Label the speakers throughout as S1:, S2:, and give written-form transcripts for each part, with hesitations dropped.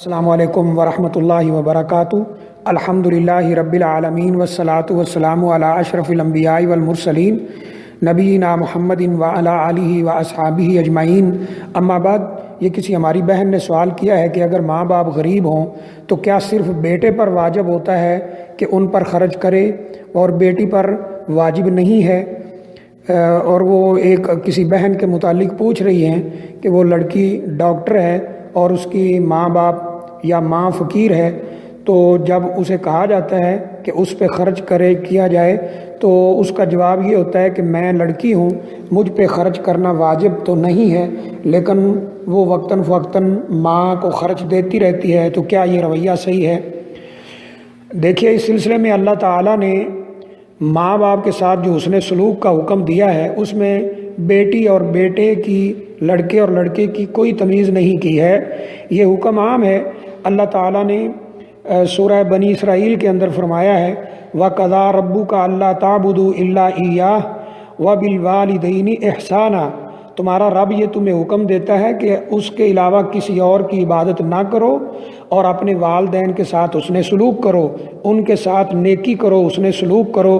S1: السلام علیکم ورحمۃ اللہ وبرکاتہ۔ الحمدللہ رب العالمین والصلاة والسلام علی اشرف الانبیاء والمرسلین نبینا محمد وعلی آلہ واصحابہ اجمعین، اما بعد۔ یہ کسی ہماری بہن نے سوال کیا ہے کہ اگر ماں باپ غریب ہوں تو کیا صرف بیٹے پر واجب ہوتا ہے کہ ان پر خرچ کرے اور بیٹی پر واجب نہیں ہے؟ اور وہ ایک کسی بہن کے متعلق پوچھ رہی ہیں کہ وہ لڑکی ڈاکٹر ہے اور اس کی ماں باپ یا ماں فقیر ہے، تو جب اسے کہا جاتا ہے کہ اس پہ خرچ کیا جائے تو اس کا جواب یہ ہوتا ہے کہ میں لڑکی ہوں، مجھ پہ خرچ کرنا واجب تو نہیں ہے، لیکن وہ وقتاً فوقتاً ماں کو خرچ دیتی رہتی ہے، تو کیا یہ رویہ صحیح ہے؟ دیکھیے، اس سلسلے میں اللہ تعالیٰ نے ماں باپ کے ساتھ جو حسن سلوک کا حکم دیا ہے، اس میں بیٹی اور بیٹے کی، لڑکے اور لڑکے کی کوئی تمیز نہیں کی ہے۔ یہ حکم عام ہے۔ اللہ تعالیٰ نے سورہ بنی اسرائیل کے اندر فرمایا ہے وَقَضَىٰ رَبُّكَ أَلَّا تَعْبُدُوا إِلَّا إِيَّاهُ وَبِالْوَالِدَيْنِ إِحْسَانًا۔ تمہارا رب یہ تمہیں حکم دیتا ہے کہ اس کے علاوہ کسی اور کی عبادت نہ کرو اور اپنے والدین کے ساتھ حسن سلوک کرو، ان کے ساتھ نیکی کرو، حسن سلوک کرو۔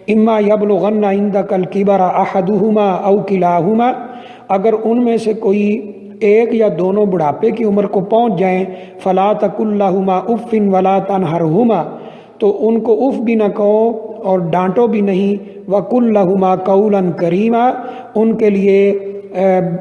S1: اما یبلغن عندک الکبر احدہما او کلاہما، اگر ان میں سے کوئی ایک یا دونوں بڑھاپے کی عمر کو پہنچ جائیں، فلا تقل لہما اف ولا تنہرہما، تو ان کو اف بھی نہ کہو اور ڈانٹو بھی نہیں، وقل لہما قولا کریما، ان کے لیے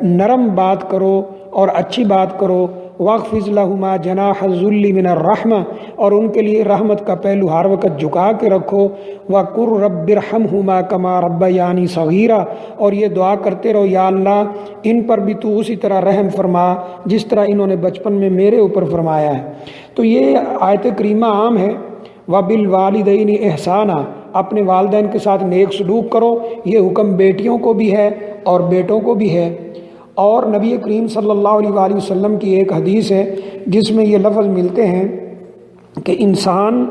S1: نرم بات کرو اور اچھی بات کرو، واخفض لہما جناح الذل من الرحمہ، اور ان کے لیے رحمت کا پہلو ہر وقت جھکا کے رکھو، وقر رب ارحمہما کما ربیانی صغیرا، اور یہ دعا کرتے رہو یا اللہ ان پر بھی تو اسی طرح رحم فرما جس طرح انہوں نے بچپن میں میرے اوپر فرمایا ہے۔ تو یہ آیت کریمہ عام ہے، وَبِالْوَالِدَيْنِ إِحْسَانًا، اپنے والدین کے ساتھ نیک سلوک کرو۔ یہ حکم بیٹیوں کو بھی ہے اور بیٹوں کو بھی ہے۔ اور نبی کریم صلی اللہ علیہ وآلہ وسلم کی ایک حدیث ہے جس میں یہ لفظ ملتے ہیں کہ انسان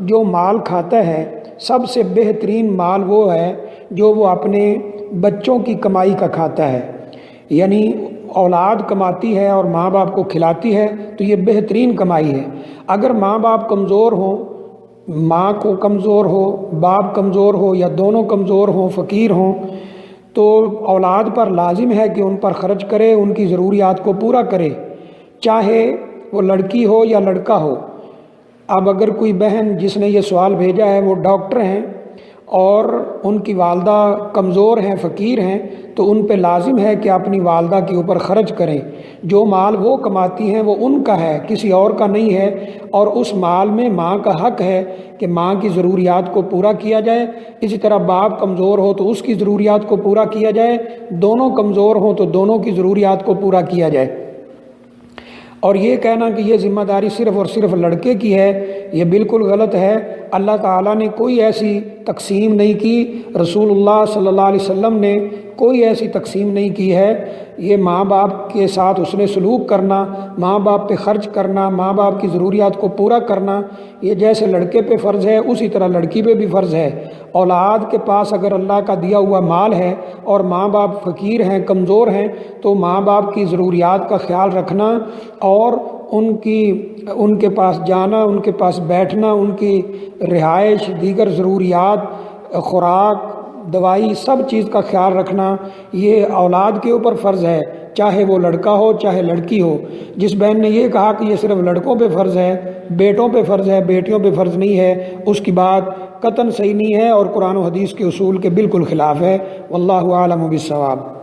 S1: جو مال کھاتا ہے سب سے بہترین مال وہ ہے جو وہ اپنے بچوں کی کمائی کا کھاتا ہے، یعنی اولاد کماتی ہے اور ماں باپ کو کھلاتی ہے تو یہ بہترین کمائی ہے۔ اگر ماں باپ کمزور ہوں، ماں کو کمزور ہو، باپ کمزور ہو یا دونوں کمزور ہوں، فقیر ہوں، تو اولاد پر لازم ہے کہ ان پر خرچ کرے، ان کی ضروریات کو پورا کرے، چاہے وہ لڑکی ہو یا لڑکا ہو۔ اب اگر کوئی بہن جس نے یہ سوال بھیجا ہے وہ ڈاکٹر ہیں اور ان کی والدہ کمزور ہیں، فقیر ہیں، تو ان پہ لازم ہے کہ اپنی والدہ کے اوپر خرچ کریں۔ جو مال وہ کماتی ہیں وہ ان کا ہے، کسی اور کا نہیں ہے، اور اس مال میں ماں کا حق ہے کہ ماں کی ضروریات کو پورا کیا جائے۔ اسی طرح باپ کمزور ہو تو اس کی ضروریات کو پورا کیا جائے، دونوں کمزور ہوں تو دونوں کی ضروریات کو پورا کیا جائے۔ اور یہ کہنا کہ یہ ذمہ داری صرف اور صرف لڑکے کی ہے، یہ بالکل غلط ہے۔ اللہ تعالیٰ نے کوئی ایسی تقسیم نہیں کی، رسول اللہ صلی اللہ علیہ وسلم نے کوئی ایسی تقسیم نہیں کی ہے۔ یہ ماں باپ کے ساتھ حسن سلوک کرنا، ماں باپ پہ خرچ کرنا، ماں باپ کی ضروریات کو پورا کرنا، یہ جیسے لڑکے پہ فرض ہے اسی طرح لڑکی پہ بھی فرض ہے۔ اولاد کے پاس اگر اللہ کا دیا ہوا مال ہے اور ماں باپ فقیر ہیں، کمزور ہیں، تو ماں باپ کی ضروریات کا خیال رکھنا اور ان کے پاس جانا، ان کے پاس بیٹھنا، ان کی رہائش، دیگر ضروریات، خوراک، دوائی، سب چیز کا خیال رکھنا یہ اولاد کے اوپر فرض ہے، چاہے وہ لڑکا ہو چاہے لڑکی ہو۔ جس بہن نے یہ کہا کہ یہ صرف لڑکوں پہ فرض ہے، بیٹوں پہ فرض ہے، بیٹیوں پہ فرض نہیں ہے، اس کی بات قطعاً صحیح نہیں ہے اور قرآن و حدیث کے اصول کے بالکل خلاف ہے۔ واللہ اعلم بالصواب۔